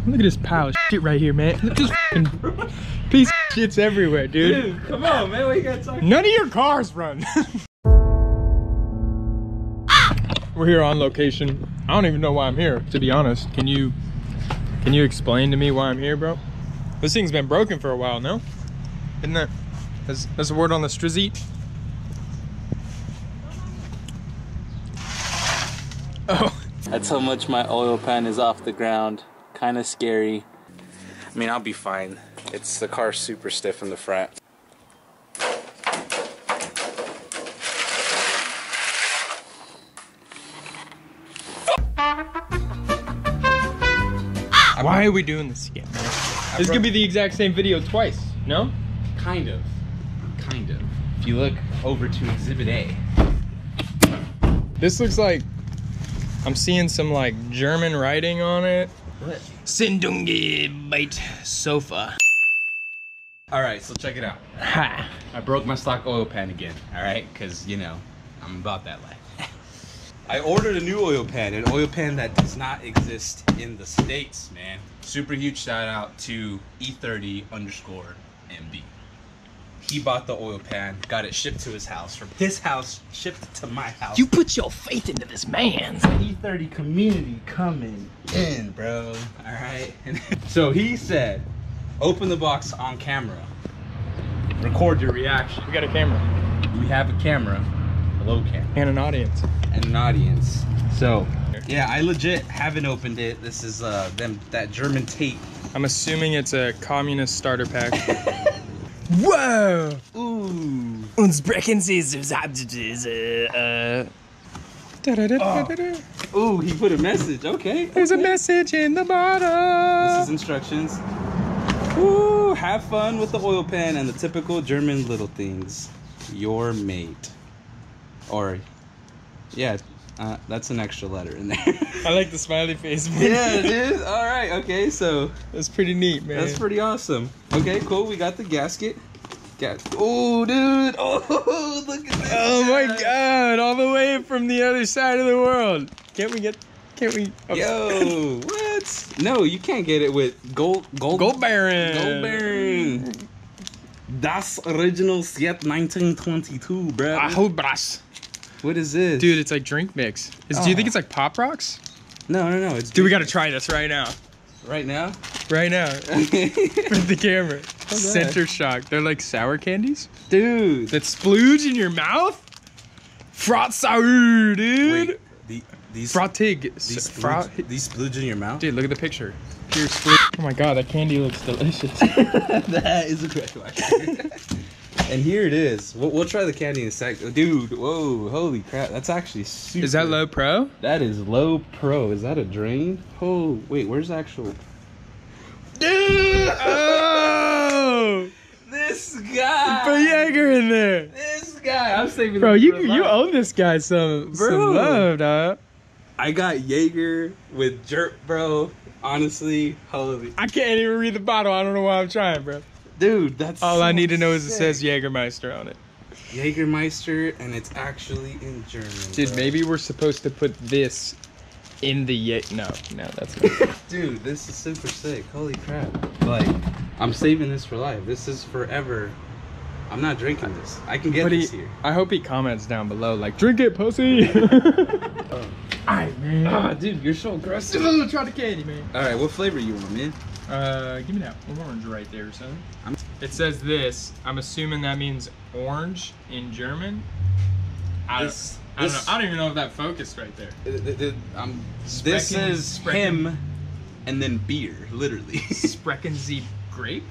Look at this pile of shit right here, man. This fucking piece of shit's everywhere, dude. Dude, come on, man. What you gotta talk about? None of your cars run. We're here on location. I don't even know why I'm here, to be honest. Can you explain to me why I'm here, bro? This thing's been broken for a while, no? Isn't that? That's a word on the strizit. Oh. That's how much my oil pan is off the ground. Kind of scary. I mean, I'll be fine. The car's super stiff in the front. Why are we doing this again, man? This could be the exact same video twice, no? Kind of. Kind of. If you look over to Exhibit A. This looks like I'm seeing some like German writing on it. What? Sindunge Bite Sofa. Alright, so check it out. Ha! I broke my stock oil pan again, alright? Because, you know, I'm about that life. I ordered a new oil pan, an oil pan that does not exist in the States, man. Super huge shout out to E30_MB. He bought the oil pan, got it shipped to his house, from his house, shipped to my house. You put your faith into this man. E30 community coming in, bro. Alright? So he said, open the box on camera. Record your reaction. We got a camera. We have a camera. Hello, camera. And an audience. And an audience. So, yeah, I legit haven't opened it. This is that German tape. I'm assuming it's a communist starter pack. Whoa! Ooh. Uns brechen Sie Ooh, he put a message. Okay. There's a message in the bottom. This is instructions. Ooh, have fun with the oil pan and the typical German little things. Your mate. Or, yeah, that's an extra letter in there. I like the smiley face. Yeah, dude. All right. Okay. So that's pretty neat, man. That's pretty awesome. Okay, cool. We got the gasket. Oh, dude. Oh, look at this. Oh my God! All the way from the other side of the world. Can't we? Oh. Yo, what? No, you can't get it with gold Baron. Gold Baron. Das Original Set 1922, bro. Ahobras. What is this? Dude, it's like drink mix. Do you think it's like Pop Rocks? No. It's dude, we gotta try this right now. Right now? Right now. With the camera. Center shock. They're like sour candies? Dude. That splooge in your mouth? Frot sour, dude. Wait, these Frottig. These splooge in your mouth? Dude, look at the picture. Pure splooge. Oh my God, that candy looks delicious. That is a great one. And here it is. We'll try the candy in a sec. Dude, whoa, holy crap. That's actually super. Is that low pro? That is low pro. Is that a drain? Oh, wait, where's the actual... Dude! Oh! This guy! Put Jaeger in there. This guy. I'm saving bro, this you owe this guy some love, dog. I got Jaeger with jerk, bro. Honestly, holy. I can't even read the bottle. I don't know why I'm trying, bro. Dude, that's all I need to know is sick. It says Jägermeister on it. Jägermeister, and it's actually in German. Dude, bro. Maybe we're supposed to put this in the No, that's not. Dude, this is super sick. Holy crap. Like, I'm saving this for life. This is forever. I'm not drinking this. I can get this here. I hope he comments down below, like, drink it, pussy. Alright, man. Ah, dude, you're so aggressive. Try the candy, man. Alright, what flavor you want, man? Give me that orange right there, son. It says this. I'm assuming that means orange in German. I don't know. I don't even know if that focused right there. This is him and then beer, literally. Sprechen Sie grape?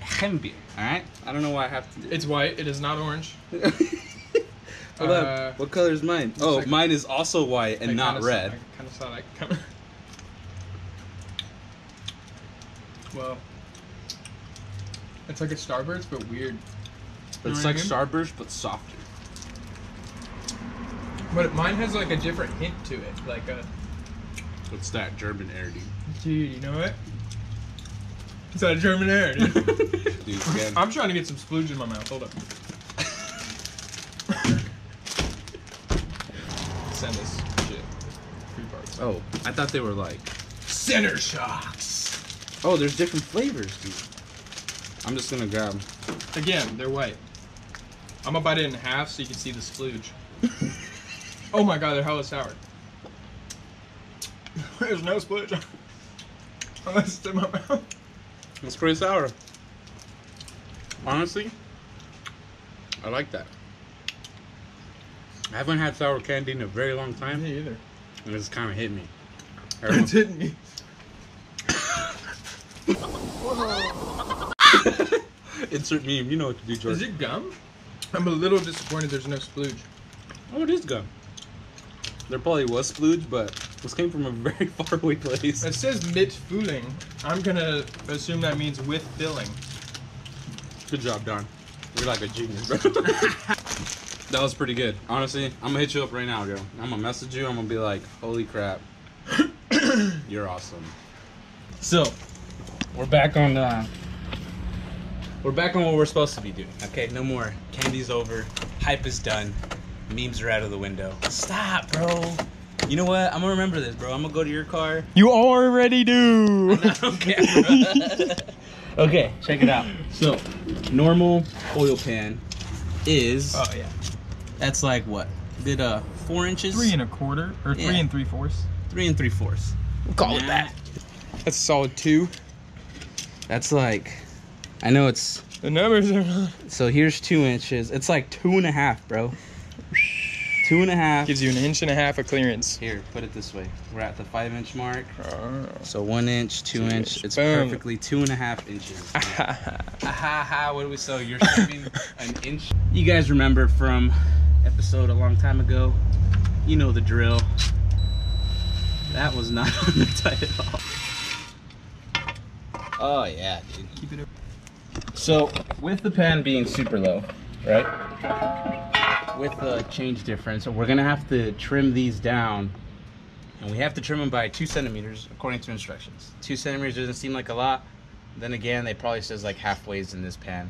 Hembeer. Alright? I don't know why I have to do it. It's white. It is not orange. Hold up. What color is mine? Oh, like, mine is also white and not red. I kind of saw that coming. Well, it's like a Starburst, but weird. It's like Starburst, but softer. But mine has like a different hint to it, like a. What's that? German air, dude. Dude, you know what? It's that German air, dude. Dude, again. I'm trying to get some splooge in my mouth. Hold up. Send us shit. 3 parts. Oh, I thought they were like center shocks. Oh, there's different flavors, dude. I'm just gonna grab. Again, they're white. I'm gonna bite it in half so you can see the splooge. Oh my god, they're hella sour. There's no splooge. Unless it's in my mouth. It's pretty sour. Honestly, I like that. I haven't had sour candy in a very long time. Me either. And it's kind of hit me. It's hitting me. Insert meme. You know what to do, George. Is it gum? I'm a little disappointed there's no splooge. Oh, it is gum. There probably was splooge, but this came from a very far away place. It says mit fooling. I'm gonna assume that means with filling. Good job, Don. You're like a genius, bro. That was pretty good. Honestly, I'm gonna hit you up right now, girl. I'm gonna message you. I'm gonna be like, holy crap. You're awesome. So, we're back on what we're supposed to be doing. Okay, no more. Candy's over. Hype is done. Memes are out of the window. Stop, bro. You know what? I'm gonna remember this, bro. I'm gonna go to your car. You already do. Okay, okay, check it out. So, normal oil pan is. Oh yeah. That's like what? Did 4 inches? 3 1/4 or 3 3/4. 3 3/4. We'll call it that. That's a solid 2. That's like, I know it's. The numbers are. So here's 2 inches. It's like 2.5, bro. 2.5. Gives you 1.5 inches of clearance. Here, put it this way. We're at the 5-inch mark. Oh. So 1 inch, 2 inch. It's Boom. perfectly 2.5 inches. What do we say? You're shaving an inch. You guys remember from episode a long time ago? You know the drill. That was not on the tight at all. Oh yeah, dude. Keep it up. So with the pan being super low, right? With the change difference, we're gonna have to trim these down, and we have to trim them by 2 centimeters according to instructions. 2 centimeters doesn't seem like a lot. Then again, they probably says like halfways in this pan.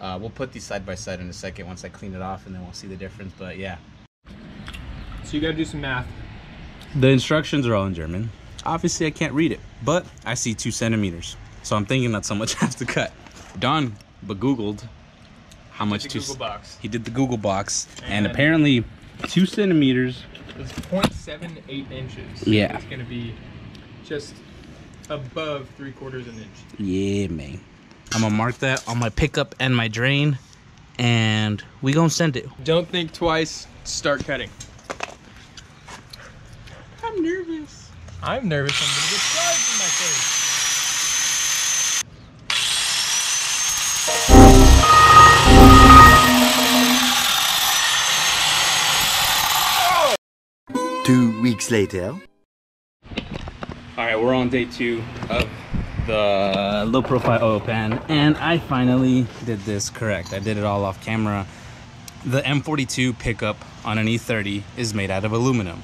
We'll put these side by side in a second once I clean it off, and then we'll see the difference. But yeah. So you gotta do some math. The instructions are all in German. Obviously, I can't read it, but I see 2 centimeters. So I'm thinking that's how much I have to cut. Don Googled how much Google box. He did the Google box, and apparently 2 centimeters. It's 0.78 inches. Yeah. It's gonna be just above 3/4 inch. Yeah, man. I'm gonna mark that on my pickup and my drain, and we gonna send it. Don't think twice. Start cutting. I'm nervous. I'm nervous. I'm gonna get stars in my face. 2 weeks later. All right, we're on day 2 of the low profile oil pan, and I finally did this correct. I did it all off camera. The M42 pickup on an E30 is made out of aluminum.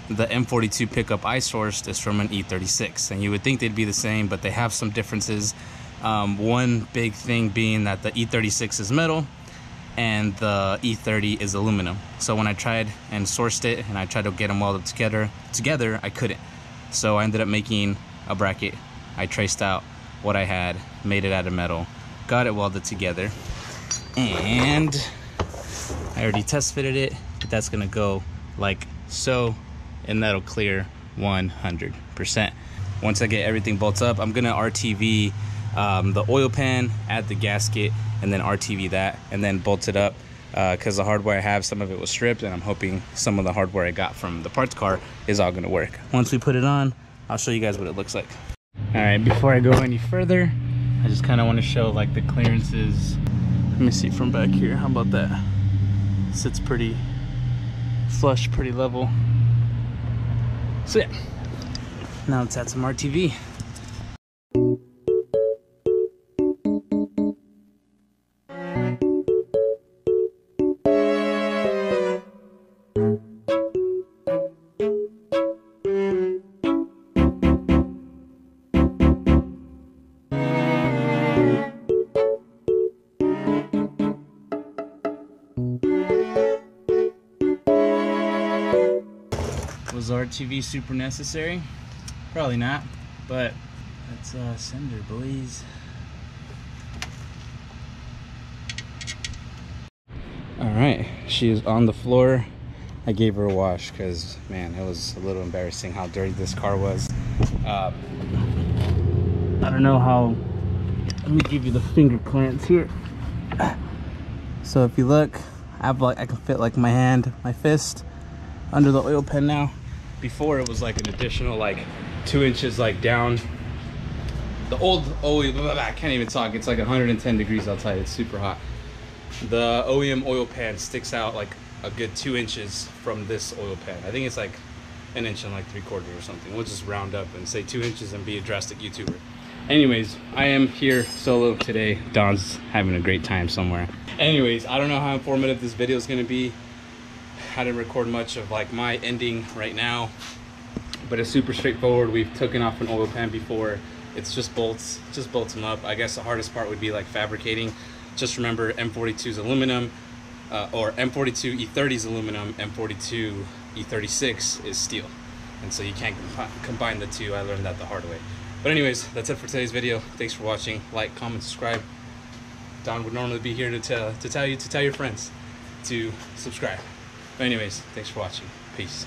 The M42 pickup I sourced is from an E36, and you would think they'd be the same, but they have some differences. One big thing being that the E36 is metal and the E30 is aluminum. So when I tried and sourced it and I tried to get them welded together, I couldn't. So I ended up making a bracket. I traced out what I had, made it out of metal, got it welded together, and I already test fitted it. But that's gonna go like so, and that'll clear 100%. Once I get everything bolted up, I'm gonna RTV the oil pan, add the gasket, and then RTV that, and then bolt it up, because the hardware I have, some of it was stripped, and I'm hoping some of the hardware I got from the parts car is all gonna work. Once we put it on, I'll show you guys what it looks like. All right, before I go any further, I just kind of want to show like the clearances. Let me see from back here. How about that? Sits pretty flush, pretty level. So yeah, now let's add some RTV. Was RTV super necessary? Probably not, but Let's send her, boys. All right, she is on the floor. I gave her a wash because, man, it was a little embarrassing how dirty this car was. I don't know how. Let me give you the finger clearance here. So if you look, I can fit like my hand, my fist under the oil pan now. Before it was like an additional like 2 inches like down. The old OEM, I can't even talk. It's like 110 degrees outside. It's super hot. The OEM oil pan sticks out like a good 2 inches from this oil pan. I think it's like 1 inch and like 3/4 or something. We'll just round up and say 2 inches and be a drastic YouTuber. Anyways, I am here solo today. Don's having a great time somewhere. Anyways, I don't know how informative this video is going to be. I didn't record much of like my ending right now, but it's super straightforward. We've taken off an oil pan before. It's just bolts, them up. I guess the hardest part would be like fabricating. Just remember M42 is aluminum, or M42 E30 is aluminum, M42 E36 is steel. And so you can't combine the two. I learned that the hard way. But anyways, that's it for today's video. Thanks for watching. Like, comment, subscribe. Don would normally be here to tell your friends to subscribe. But anyways, thanks for watching. Peace.